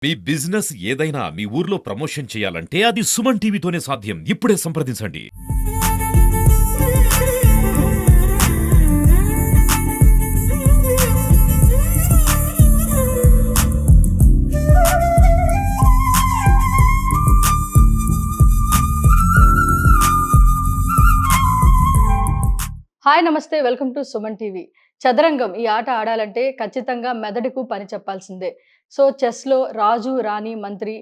మీ business ఏదైనా మీ ఊర్లో promotion చేయాలంటే అది సుమన్ టీవీతోనే సాధ్యం. ఇప్పుడే సంప్రదించండి. హాయ్ నమస్తే వెల్కమ్ టు సుమన్ టీవీ. చదరంగం ఈ ఆట ఆడాలంటే ఖచ్చితంగా మెదడుకు పని చెప్పాల్సిందే. సో చెస్‌లో రాజు, రాణి, మంత్రి,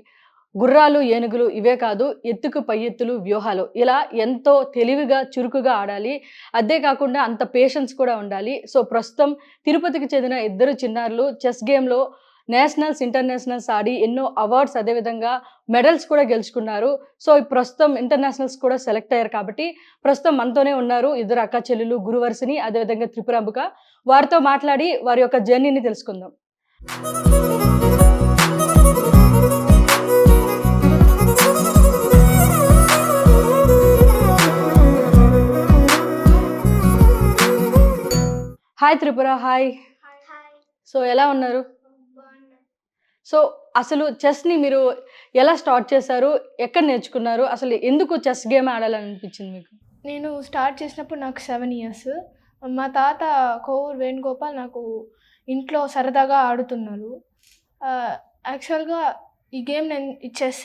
గుర్రాలు, ఏనుగులు ఇవే కాదు ఎత్తుకు పై ఎత్తులు, వ్యూహాలు ఇలా ఎంతో తెలివిగా, చురుకుగా ఆడాలి. అదే కాకుండా అంత పేషెన్స్ కూడా ఉండాలి. సో ప్రస్తుతం తిరుపతికి చెందిన ఇద్దరు చిన్నారులు చెస్ గేమ్‌లో నేషనల్స్, ఇంటర్నేషనల్స్ ఆడి ఎన్నో అవార్డ్స్ అదేవిధంగా మెడల్స్ కూడా గెలుచుకున్నారు. సో ప్రస్తుతం ఇంటర్నేషనల్స్ కూడా సెలెక్ట్ అయ్యారు కాబట్టి ప్రస్తుతం మనతోనే ఉన్నారు ఇద్దరు అక్క చెల్లెలు గురువర్షిని అదేవిధంగా త్రిపురాంబిక. వారితో మాట్లాడి వారి యొక్క జర్నీని తెలుసుకుందాం. హాయ్ త్రిపుర. హాయ్. సో ఎలా ఉన్నారు? సో అసలు చెస్‌ని మీరు ఎలా స్టార్ట్ చేశారు? ఎక్కడ నేర్చుకున్నారు? అసలు ఎందుకు చెస్ గేమ్ ఆడాలని అనిపించింది మీకు? నేను స్టార్ట్ చేసినప్పుడు నాకు 7 ఇయర్స్. మా తాత కోవూరు వేణుగోపాల్ నాకు ఇంట్లో సరదాగా ఆడుతున్నారు. యాక్చువల్‌గా ఈ గేమ్ ఈ చెస్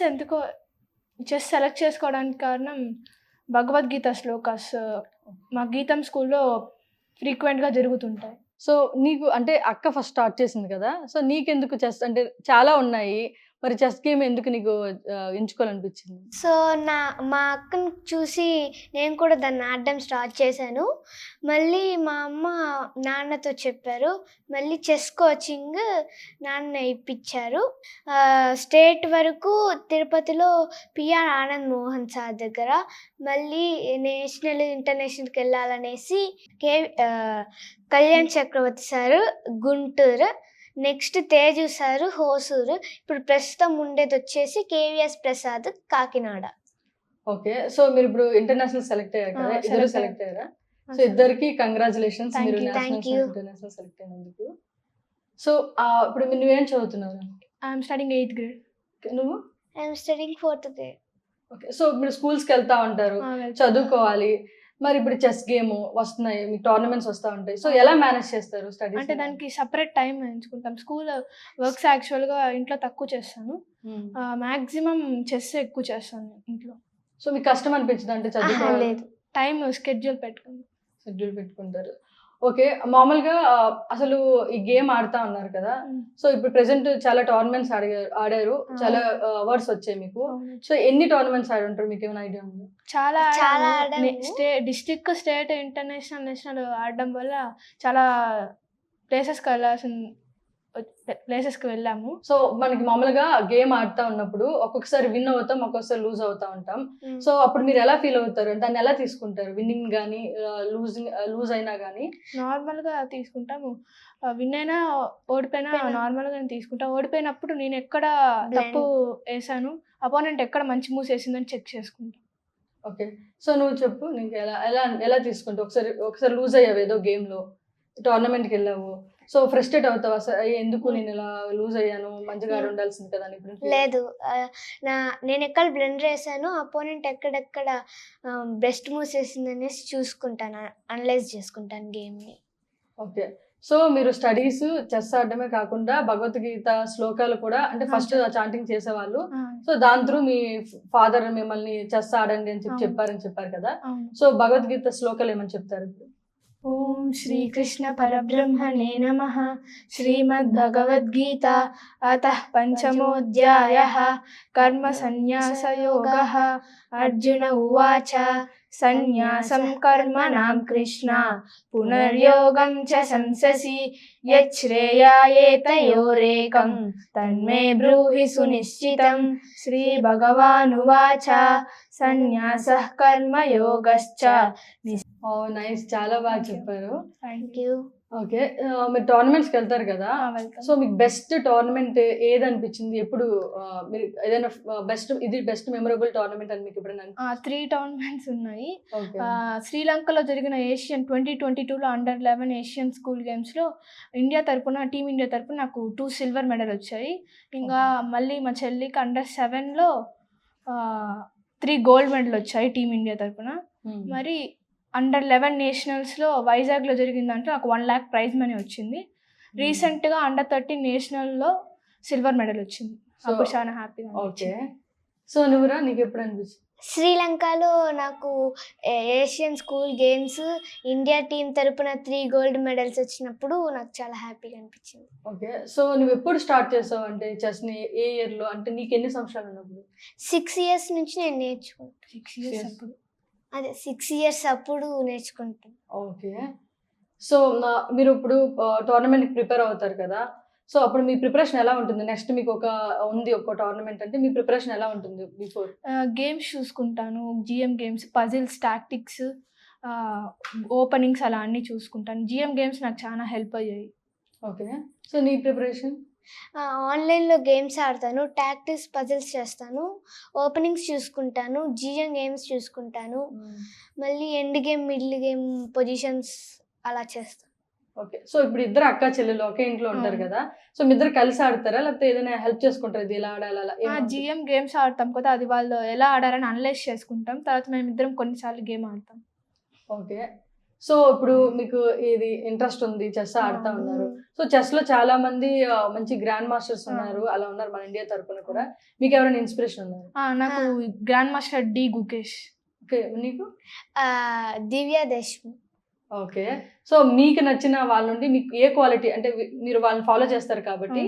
సెలెక్ట్ చేసుకోవడానికి కారణం భగవద్గీత శ్లోకాస్ మా గీతం స్కూల్‌లో ఫ్రీక్వెంట్‌గా జరుగుతుంటాయి. సో నీకు అంటే అక్క ఫస్ట్ స్టార్ట్ చేసింది కదా! సో నీకెందుకు చెస్ అంటే చాలా ఉన్నాయి. మరి చెస్ గేమ్ ఎందుకు నీకు ఎంచుకోవాలనిపించింది? సో మా అక్కని చూసి నేను కూడా దాన్ని ఆడడం స్టార్ట్ చేశాను. మళ్ళీ మా అమ్మ నాన్నతో చెప్పారు. మళ్ళీ చెస్ కోచింగ్ నాన్న ఇప్పించారు. స్టేట్ వరకు తిరుపతిలో పిఆర్ ఆనంద్ మోహన్ సార్ దగ్గర, మళ్ళీ నేషనల్, ఇంటర్నేషనల్‌కి వెళ్ళాలనేసి Kalyan Chakravarthy sir Guntur, next Teju sir Hosur, ఇప్పుడు ప్రస్తుతం ఉండేది వచ్చేసి KVS Prasad Kakinada. Okay. So మీరు ఇప్పుడు ఇంటర్నేషనల్ సెలెక్ట్ అయ్యారు కదా! ఇద్దరు సెలెక్ట్ అయ్యారా? సో ఇద్దరికి కంగ్రాచ్యులేషన్స్. మీరు నేషనల్, ఇంటర్నేషనల్ సెలెక్ట్ అయినందుకు. సో ఇప్పుడు నువ్వేం చదువుతున్నావు? I am studying 8th grade. నువ్వు? I am studying 4th grade. Okay. So మీరు స్కూల్స్‌కి వెళ్తా ఉంటారు, చదువుకోవాలి. మరి ఇప్పుడు చెస్ గేమ్ వస్తున్నాయి, మీకు టోర్నమెంట్స్ వస్తా ఉంటాయి. సో ఎలా మేనేజ్ చేస్తారు స్టడీస్? అంటే దానికి సెపరేట్ టైం ఎంచుకుంటాం. స్కూల్ వర్క్స్ యాక్చువల్‌గా ఇంట్లో తక్కువ చేస్తాను. మాక్సిమం చెస్ ఎక్కువ చేస్తాను ఇంట్లో. సో మీకు కష్టం అనిపించదా అంటే చదువుకోవాలి? లేదు, టైం షెడ్యూల్ పెట్టుకుంటారు. ఓకే. మామూలుగా అసలు ఈ గేమ్ ఆడుతా ఉన్నారు కదా! సో ఇప్పుడు ప్రెజెంట్ చాలా టోర్నమెంట్స్ ఆడారు. చాలా అవార్డ్స్ వచ్చాయి మీకు. సో ఎన్ని టోర్నమెంట్స్ ఆడి ఉంటారు? మీకు ఏమైనా ఐడియా ఉందా? చాలా ఆడాము. డిస్ట్రిక్ట్, స్టేట్, ఇంటర్నేషనల్, నేషనల్ ఆడడం వల్ల చాలా ప్లేసెస్కి వెళ్ళాము. సో మనకి మామూలుగా గేమ్ ఆడుతా ఉన్నప్పుడు ఒక్కొక్కసారి విన్ అవుతాం, ఒక్కొక్కసారి లూజ్ అవుతా ఉంటాం. సో అప్పుడు మీరు ఎలా ఫీల్ అవుతారు? దాన్ని ఎలా తీసుకుంటారు? విన్నింగ్ గానీ లూజ్ అయినా గానీ? నార్మల్గా తీసుకుంటాము. విన్ అయినా ఓడిపోయినా నార్మల్గానే తీసుకుంటాం. ఓడిపోయినప్పుడు నేను ఎక్కడ తప్పు వేసాను, అపోనెంట్ ఎక్కడ మంచి మూవ్స్ వేసిందని చెక్ చేసుకుంటాం. ఓకే. సో నువ్వు చెప్పు, నీకు ఎలా ఎలా ఎలా తీసుకుంటావు? ఒకసారి లూజ్ అయ్యావు ఏదో గేమ్‌లో, టోర్నమెంట్‌కి వెళ్ళావు. సో ఫ్రస్ట్రేట్ అవుతావా? ఎందుకు నేను ఇలా లూజ్ అయ్యాను, మంచిగా ఆడి ఉండాల్సింది కదా అని ఇప్పుడు? లేదు, నేను ఎక్కడ బ్లెండర్ వేసాను, అపోనెంట్ ఎక్కడెక్కడ బెస్ట్ మూవ్స్ వేసిందనేసి చూసుకుంటాను, అనలైజ్ చేసుకుంటాను గేమ్ని. ఓకే. సో మీరు స్టడీస్, చెస్ ఆడడమే కాకుండా భగవద్గీత శ్లోకాలు కూడా అంటే ఫస్ట్ చాంటింగ్ చేసేవాళ్ళు. సో దాని త్రూ మీ ఫాదర్ మిమ్మల్ని చెస్ ఆడండి అని చెప్పారని చెప్పారు కదా! సో భగవద్గీత శ్లోకాలు ఏమని చెప్తారు ఇప్పుడు? ఓం శ్రీకృష్ణ పరబ్రహ్మణే నమః. శ్రీమద్భగవద్గీత అతః పంచమోऽధ్యాయः. కర్మ సన్యాసయోగः. అర్జున ఉవాచ సన్యాసం కర్మణాం కృష్ణ పునర్యోగం చ సంససి యచ్ఛ్రేయాయేతయోరేకం తన్మే బ్రూహి సునిశ్చితం. శ్రీ భగవానువాచ సన్యాసః కర్మయోగశ్చ. నైస్, చాలా బాగా చెప్పారు. Thank you. ఓకే. మీరు టోర్నమెంట్స్‌కి వెళ్తారు కదా! వెళ్తాను. సో మీకు బెస్ట్ టోర్నమెంట్ ఏది అనిపించింది? ఎప్పుడు మీరు ఏదైనా బెస్ట్ మెమరబుల్ టోర్నమెంట్ అని మీకు ఎప్పుడైనా 3 టోర్నమెంట్స్ ఉన్నాయి. ఓకే. శ్రీలంకలో జరిగిన ఏషియన్ 2022లో అండర్ 11 ఏషియన్ స్కూల్ గేమ్స్‌లో టీమ్ ఇండియా తరపున నాకు 2 సిల్వర్ మెడల్ వచ్చాయి. ఇంకా మళ్ళీ మా చెల్లికి అండర్ 7లో 3 గోల్డ్ మెడల్ వచ్చాయి టీమ్ ఇండియా తరపున. హ్మ్. మరి అండర్ 11 నేషనల్స్‌లో వైజాగ్‌లో జరిగిన దాంట్లో నాకు 1 లాక్ ప్రైజ్ మనీ వచ్చింది. రీసెంట్‌గా అండర్ 13 నేషనల్‌లో సిల్వర్ మెడల్ వచ్చింది. అప్పుడు చాలా హ్యాపీగా ఓకే. అనిపించింది. సో నువ్వురా నీకెప్పుడు అనిపించింది? శ్రీలంకలో నాకు Asian school games India team తరపున 3 గోల్డ్ మెడల్స్ వచ్చినప్పుడు నాకు చాలా హ్యాపీగా అనిపించింది. ఓకే. సో నువ్వు ఎప్పుడు స్టార్ట్ చేసావు అంటే చెస్‌ని ఏ ఇయర్‌లో? అంటే నీకు ఎన్ని సంవత్సరాలు ఉన్నప్పుడు? 6 ఇయర్స్ నుంచి నేను నేర్చుకుంటాను. 6 ఇయర్స్ Yes. అప్పుడు. అదే 6 ఇయర్స్ అప్పుడు నేర్చుకుంటాను. ఓకే. సో మీరు ఇప్పుడు టోర్నమెంట్‌కి ప్రిపేర్ అవుతారు కదా! సో అప్పుడు మీ ప్రిపరేషన్ ఎలా ఉంటుంది? నెక్స్ట్ మీకు ఒక టోర్నమెంట్ అంటే మీ ప్రిపరేషన్ ఎలా ఉంటుంది బిఫోర్? గేమ్స్ చూసుకుంటాను. GM games, puzzles, tactics, openings అలా అన్నీ చూసుకుంటాను. జీఎం గేమ్స్ నాకు చాలా హెల్ప్ అయ్యాయి. ఓకే. సో నీ ప్రిపరేషన్? ఆన్లైన్లో గేమ్స్ ఆడతాను, టాక్టిక్స్ పజిల్స్ చేస్తాను, ఓపెనింగ్స్ చూసుకుంటాను, జీఎం గేమ్స్ చూసుకుంటాను, మళ్ళీ end game middle game positions అలా చేస్తాను. ఓకే. సో ఇప్పుడు ఇద్దరు అక్క చెల్లెలు ఒకే ఇంట్లో ఉంటారు అవును. కదా! సో మీ ఇద్దరు కలిసి ఆడతారా? లేకపోతే ఏదైనా హెల్ప్ చేసుకుంటారా? ఇది ఇలా ఆడాలి అలా ఏమన్నా? జీఎం గేమ్స్ ఆడతాం కదా, అది వాళ్ళు ఎలా ఆడారని అనలైజ్ చేసుకుంటాం. తర్వాత మేమిద్దరం కొన్నిసార్లు గేమ్ ఆడతాం. ఓకే. సో ఇప్పుడు మీకు ఇది ఇంట్రెస్ట్ ఉంది, చెస్ ఆడుతా ఉన్నారు. సో చెస్‌లో చాలా మంది మంచి గ్రాండ్ మాస్టర్స్ ఉన్నారు. అలా ఉన్నారు మన ఇండియా తరపున కూడా. మీకు ఎవరైనా ఇన్స్పిరేషన్ ఉన్నారా? నాకు grandmaster D Gukesh. Okay. నీకు? దివ్య దేశ్ముఖ్. ఓకే. సో మీకు నచ్చిన వాళ్ళ నుండి మీకు ఏ క్వాలిటీ అంటే మీరు వాళ్ళని ఫాలో చేస్తారు కాబట్టి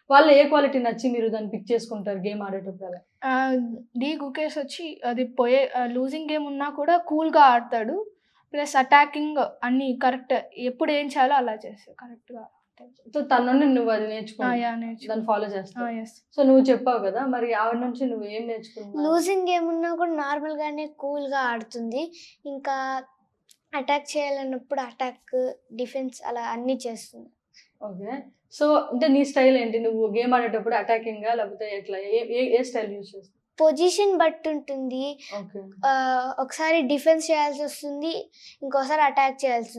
వాళ్ళు ఏ క్వాలిటీ నచ్చి మీరు దాన్ని పిక్ చేసుకుంటారు గేమ్ ఆడేటప్పుడు అలా? డి గుకేష్ వచ్చి అది లూజింగ్ గేమ్ ఉన్నా కూడా కూల్గా ఆడతాడు. ప్లస్ అటాకింగ్ అన్ని కరెక్ట్, ఎప్పుడు ఏం చేయాలో అలా చేస్తాడు కరెక్ట్గా. సో తన నుండి నువ్వు అది నేర్చుకున్నావు, దాన్ని ఫాలో చేస్తావు. సో నువ్వు చెప్పావు కదా, మరి ఆవిడ నుంచి నువ్వు ఏం నేర్చుకున్నావు? లూజింగ్ గేమ్ ఉన్నా కూడా నార్మల్గానే కూల్గా ఆడుతుంది. ఇంకా అటాక్ చేయాలన్నప్పుడు అటాక్, డిఫెన్స్ అలా అన్నీ చేస్తుంది. ఓకే. సో అంటే నీ స్టైల్ ఏంటి? నువ్వు గేమ్ ఆడేటప్పుడు అటాకింగా లేకపోతే ఎట్లా ఏ స్టైల్ యూజ్ చేస్తావు? పొజిషన్ బట్టి ఉంటుంది. ఓకే. ఒకసారి డిఫెన్స్ చేయాల్సి వస్తుంది, ఇంకోసారి అటాక్ చేయాల్సి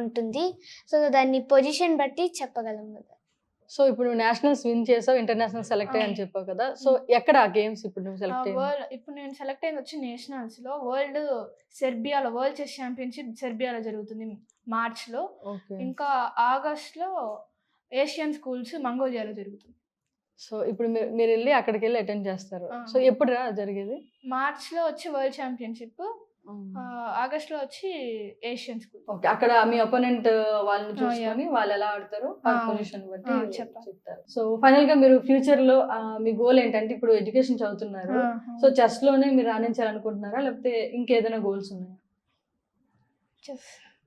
ఉంటుంది. సో దాన్ని పొజిషన్ బట్టి చెప్పగలం కదా. సో ఇప్పుడు నువ్వు నేషనల్స్ విన్ చేసావు, ఇంటర్నేషనల్ సెలెక్ట్ అయ్యని చెప్పావు కదా. సో ఎక్కడ ఆ గేమ్స్ ఇప్పుడు నువ్వు సెలెక్ట్ అయ్యావు? ఇప్పుడు నేను సెలెక్ట్ అయింది వచ్చి నేషనల్స్లో సెర్బియాలో వరల్డ్ చెస్ ఛాంపియన్షిప్ సెర్బియాలో జరుగుతుంది మార్చ్లో. ఓకే. ఇంకా ఆగస్ట్లో ఏషియన్ స్కూల్స్ మంగోలియాలో జరుగుతుంది. సో ఇప్పుడు మీరు వెళ్ళి అక్కడికి వెళ్ళి అటెండ్ చేస్తారు. సో ఎప్పుడు రా జరిగేది? మార్చ్లో వచ్చి వరల్డ్ ఛాంపియన్షిప్, ఆగస్ట్లో వచ్చి ఏషియన్ స్కూల్. ఓకే. అక్కడ మీ అపోనెంట్ వాళ్ళని చూసుకొని వాళ్ళు ఎలా ఆడతారు ఆ పొజిషన్ బట్టి చెప్తారు. సో ఫైనల్ గా మీరు ఫ్యూచర్ లో మీ గోల్ ఏంటంటే ఇప్పుడు ఎడ్యుకేషన్ చదువుతున్నారు. సో చెస్ లోనే మీరు రాణించాలనుకుంటున్నారా లేకపోతే ఇంకేదైనా గోల్స్ ఉన్నాయా?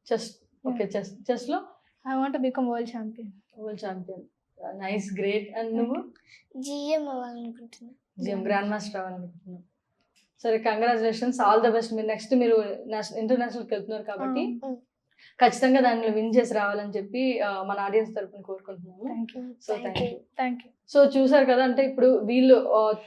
చెస్. ఓకే. చెస్ లో I want to become world champion. World champion. Nice, great. And నువ్వు? జిఎం అవ్వాలనుకుంటున్నా. జిఎం గ్రాండ్ మాస్టర్ అవ్వాలనుకుంటున్నాను. సరే, congratulations, all the best. Next మీరు ఇంటర్నేషనల్కి వెళ్తున్నారు కాబట్టి ఖచ్చితంగా దానిలో విన్ చేసి రావాలని చెప్పి మన ఆడియన్స్ తరపున కోరుకుంటున్నాము. So thank you. సో చూసారు కదా, అంటే ఇప్పుడు వీళ్ళు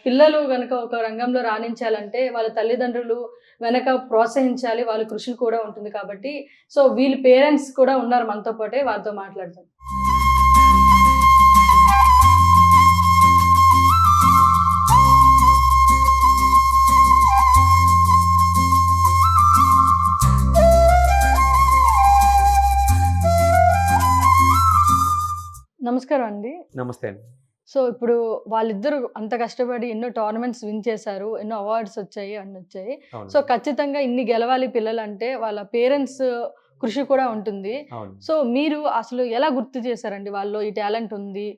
పిల్లలు కనుక ఒక రంగంలో రాణించాలంటే వాళ్ళ తల్లిదండ్రులు వెనక ప్రోత్సహించాలి, వాళ్ళ కృషి కూడా ఉంటుంది కాబట్టి సో వీళ్ళ పేరెంట్స్ కూడా ఉన్నారు మనతో పాటే, వారితో మాట్లాడతాం. నమస్కారం అండి. నమస్తే అండి. సో ఇప్పుడు వాళ్ళిద్దరు అంత కష్టపడి ఎన్నో టోర్నమెంట్స్ విన్ చేశారు, ఎన్నో అవార్డ్స్ వచ్చాయి, అన్ని వచ్చాయి. సో ఖచ్చితంగా ఇన్ని గెలవాలి పిల్లలు అంటే వాళ్ళ పేరెంట్స్ కృషి కూడా ఉంటుంది. సో మీరు అసలు ఎలా గుర్తు చేశారండి వాళ్ళు ఈ టాలెంట్ ఉంది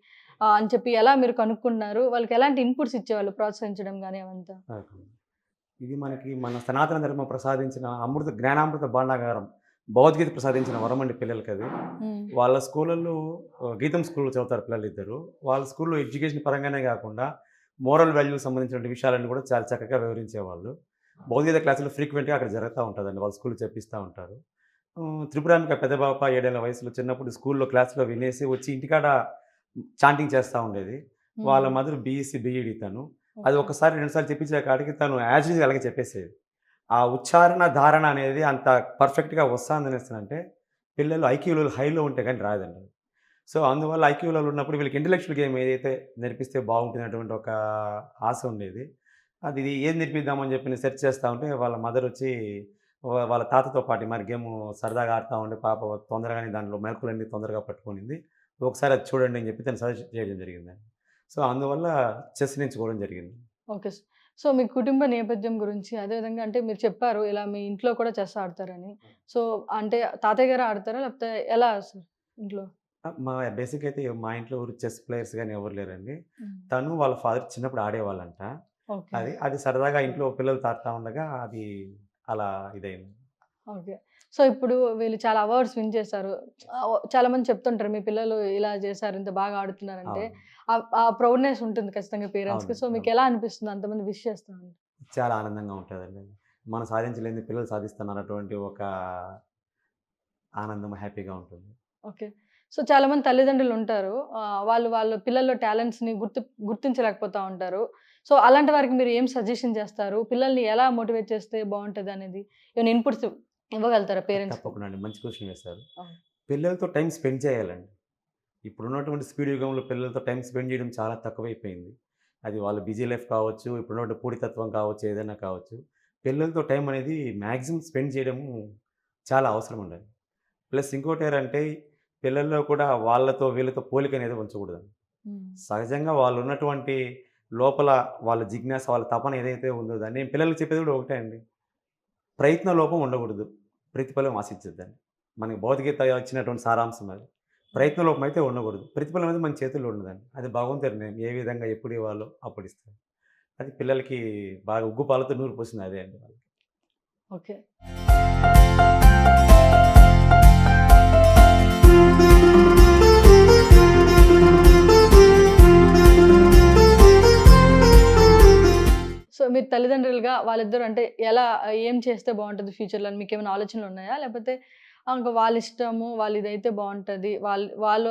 అని చెప్పి ఎలా మీరు కనుక్కున్నారు? వాళ్ళకి ఎలాంటి ఇన్పుట్స్ ఇచ్చేవాళ్ళు ప్రోత్సహించడం కానీ అవంతా? ఇది మన సనాతన ధర్మం ప్రసాదించిన జ్ఞానామృత భాండాగారం, భగవద్గీత ప్రసాదించిన వరం అండి పిల్లలకి. అది వాళ్ళ స్కూళ్ళల్లో గీతం స్కూల్లో చదువుతారు పిల్లలు ఇద్దరు. వాళ్ళ స్కూల్లో ఎడ్యుకేషన్ పరంగానే కాకుండా మోరల్ వాల్యూ సంబంధించిన విషయాలను కూడా చాలా చక్కగా వివరించేవాళ్ళు. భగవద్గీత క్లాసులు ఫ్రీక్వెంట్గా అక్కడ జరుగుతూ ఉంటుందండి, వాళ్ళ స్కూల్లో చెప్పిస్తూ ఉంటారు. త్రిపురాంబిక పెద్ద పాప 7 ఏళ్ల వయసులో చిన్నప్పుడు స్కూల్‌లో క్లాస్‌లో వినేసి వచ్చి ఇంటికాడ చాంటింగ్ చేస్తా ఉండేది. వాళ్ళ మదర్ బీఎస్సీ, బీఈడీ తను. అది ఒకసారి 2 సార్లు చెప్పించే కాడికి తను యాజ్ యూజువల్ అలాగే చెప్పేసేది. ఆ ఉచ్చారణ, ధారణ అనేది అంత పర్ఫెక్ట్‌గా వస్తాందనేసనంటే పిల్లలు ఐక్యూ లెవెల్ హైలో ఉంటే గాని రాదండి. సో, అందువల్ల ఐక్యూ లెవెల్ ఉన్నప్పుడు వీళ్ళకి ఇంటలెక్చువల్ గేమ్ ఏదైతే నేర్పిస్తే బాగుంటుందనేటువంటి ఒక ఆశ ఉండేది. అది ఏది నేర్పిద్దామని చెప్పి సెర్చ్ చేస్తా ఉంటే వాళ్ళ మదరొచ్చి వాళ్ళ తాతతో పాటు మరి గేము సరదాగా ఆడుతా ఉంటే పాప తొందరగానే దాంట్లో మెళకువలన్నీ తొందరగా పట్టుకునింది. ఒకసారి అది చూడండి అని చెప్పి తను సజెస్ట్ చేయడం జరిగిందండి. సో, అందువల్ల చెస్ ఎంచుకోవడం జరిగింది. ఓకే. సో, మీ కుటుంబ నేపథ్యం గురించి అదేవిధంగా అంటే మీరు చెప్పారు ఇలా మీ ఇంట్లో కూడా చెస్ ఆడతారని. సో, అంటే తాతయ్య గారు ఆడతారా? లేకపోతే ఎలా అసలు ఇంట్లో? మా బేసిక్ అయితే మా ఇంట్లో ఎవరు చెస్ ప్లేయర్స్ గాని ఎవరు లేరండి. హ్మ్. తను వాళ్ళ ఫాదర్ చిన్నప్పుడు ఆడేవాళ్ళంట. ఓకే. అది సరదాగా ఇంట్లో పిల్లలతో ఆడుతా ఉండగా అది అలా ఇదయింది. ఓకే. సో, ఇప్పుడు వీళ్ళు చాలా అవార్డ్స్ విన్ చేశారు. చాలామంది చెప్తుంటారు మీ పిల్లలు ఇలా చేశారు, ఇంత బాగా ఆడుతున్నారంటే. అవును. ఆ ప్రౌడ్‌నెస్ ఉంటుంది ఖచ్చితంగా పేరెంట్స్‌కి. అవును. సో, అవును. మీకెలా అనిపిస్తుంది అంతమంది విష్ చేస్తా ఉంటే? చాలా ఆనందంగా ఉంటదండి. మనం సాధించలేనిది పిల్లలు సాధిస్తున్నారన్నటువంటి ఒక ఆనందం, హ్యాపీగా ఉంటుంది. ఓకే. సో, చాలామంది తల్లిదండ్రులుంటారు. వాళ్ళు వాళ్ళ పిల్లల్లో టాలెంట్స్‌ని గుర్తించలేకపోతా ఉంటారు. సో, అలాంటి వారికి మీరు ఏం సజెషన్ చేస్తారు? పిల్లల్ని ఎలా మోటివేట్ చేస్తే బావుంటదనేది ఏమైనా ఇన్‌పుట్స్ ఇవ్వగలుగుతారా పేరెంట్స్‌కి? తప్పకుండా అండి. మంచి క్వెషన్ వేశారు. అవును. పిల్లలతో టైమ్ స్పెండ్ చేయాలండి. ఇప్పుడున్నటువంటి స్పీడ్ యుగంలో పిల్లలతో టైమ్ స్పెండ్ చేయడం చాలా తక్కువైపోయింది. అది వాళ్ళ బిజీ లైఫ్ కావచ్చు, ఇప్పుడున్నటువంటి పోటీతత్వం కావచ్చు, ఏదైనా కావచ్చు. పిల్లలతో టైం అనేది మాక్సిమం స్పెండ్ చేయడము చాలా అవసరం ఉందండి. ప్లస్ ఇంకోటేంటంటే పిల్లల్లో కూడా వాళ్ళతో వీళ్ళతో పోలిక అనేది ఉంచకూడదండి. హ్మ్. సహజంగా వాళ్ళున్నటువంటి లోపల వాళ్ళ జిజ్ఞాస, వాళ్ళ తపన ఏదైతే ఉందో దాన్ని నేను పిల్లలకి చెప్పేది కూడా ఒకటే అండి. ప్రయత్న లోపం ఉండకూడదు. ప్రతిఫలం ఆశించొద్దండి. మనకి భగవద్గీత ఇచ్చినటువంటి సారాంశం అది. ప్రయత్న లోపం అయితే ఉండకూడదు. ప్రతిఫలం అనేది మన చేతుల్లో ఉండదండి. అది భగవంతుడి నిర్ణయం. ఏ విధంగా ఎప్పుడు ఇవ్వాలో అప్పుడు ఇస్తాడు. అది పిల్లలకి బాగా ఉగ్గు పాలతో నూరు పోసింది అదే అండి వాళ్ళకి. ఓకే. సో, మీరు తల్లిదండ్రులుగా వాళ్ళిద్దరూ అంటే ఎలా ఏం చేస్తే బావుంటది ఫ్యూచర్‌లో అని మీకేమైనా ఆలోచనలున్నాయా? లేపోతే ఇంక వాళ్ళిష్టము, వాళ్ళిదైతే బావుంటది. వాళ్ళ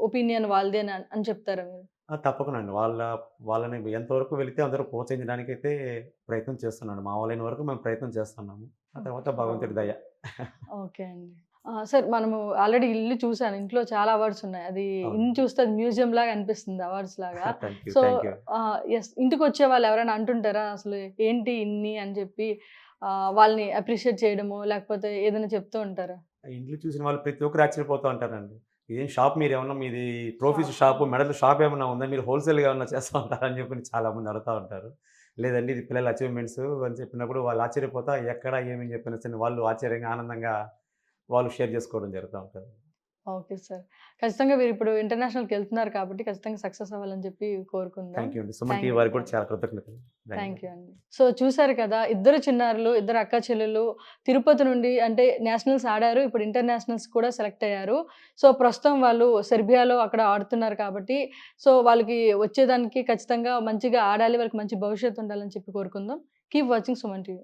ఒపీనియన్ వాళ్ళదే అని చెప్తారా మీరు? తప్పకుండా అండి. వాళ్ళని ఎంతవరకు వెళితే అంతవరకు ప్రోత్సహించడానికైతే ప్రయత్నం చేస్తున్నాను. మా వల్లైన వరకు మేము ప్రయత్నం చేస్తున్నాము. ఆ తర్వాత ఓకే. భగవంతుడి దయ. ఓకే అండి. సార్ మనము ఆల్రెడీ ఇల్లు చూసాను. ఇంట్లో చాలా అవార్డ్స్ ఉన్నాయి. అది ఇన్ని అవును. చూస్తే అది మ్యూజియం లాగా అనిపిస్తుంది అవార్డ్స్ లాగా. Thank you. So, thank you. Yes. ఇంటికొచ్చే వాళ్ళు ఎవరైనా అంటుంటారా? అసలు ఏంటి ఇన్ని అని చెప్పి వాళ్ళని అప్రిషియేట్ చేయడమో, లేకపోతే ఏదైనా చెప్తూ ఉంటారా? ఇండ్లు చూసిన వాళ్ళు ప్రతి ఒక్కరు ఆశ్చర్యపోతూ ఉంటారండి. ఇదేం షాప్ మీరేమన్నా మీది ట్రోఫీస్ షాపు, మెడల్ షాప్ ఏమన్నా ఉందా? మీరు హోల్‌సేల్‌గా ఏమన్నా చేస్తా ఉంటారా? అని చెప్పి చాలామంది అడుగుతా ఉంటారు. లేదండి ఇది పిల్లల అచీవ్‌మెంట్స్ అని చెప్పినప్పుడు వాళ్ళు ఆశ్చర్యపోతా ఎక్కడ ఏమని చెప్పనేసని వాళ్ళు ఆశ్చర్యంగా, ఆనందంగా వాళ్ళు షేర్ చేసుకోవడం జరుగుతా ఉంటది. Okay sir. ఖచ్చితంగా మీరిప్పుడు ఇంటర్నేషనల్‌కెళ్తున్నారు కాబట్టి ఖచ్చితంగా సక్సెస్ అవ్వాలని చెప్పి కోరుకుందాం. థాంక్ యూ అండి. Suman thank TV you. వారికి కూడా చాలా కృతజ్ఞతలు. థ్యాంక్ యూ అండి. సో, చూసారు కదా! ఇద్దరు చిన్నారులు, ఇద్దరు అక్కా చెల్లెళ్ళు తిరుపతి నుండి అంటే నేషనల్స్ ఆడారు. ఇప్పుడు ఇంటర్నేషనల్స్ కూడా సెలెక్ట్ అయ్యారు. సో, ప్రస్తుతం వాళ్ళు సెర్బియాలో అక్కడ ఆడుతున్నారు కాబట్టి, సో, వాళ్ళకి వచ్చేదానికి ఖచ్చితంగా మంచిగా ఆడాలి. వాళ్ళకి మంచి భవిష్యత్తు ఉండాలని చెప్పి కోరుకుందాం. Keep watching Suman TV.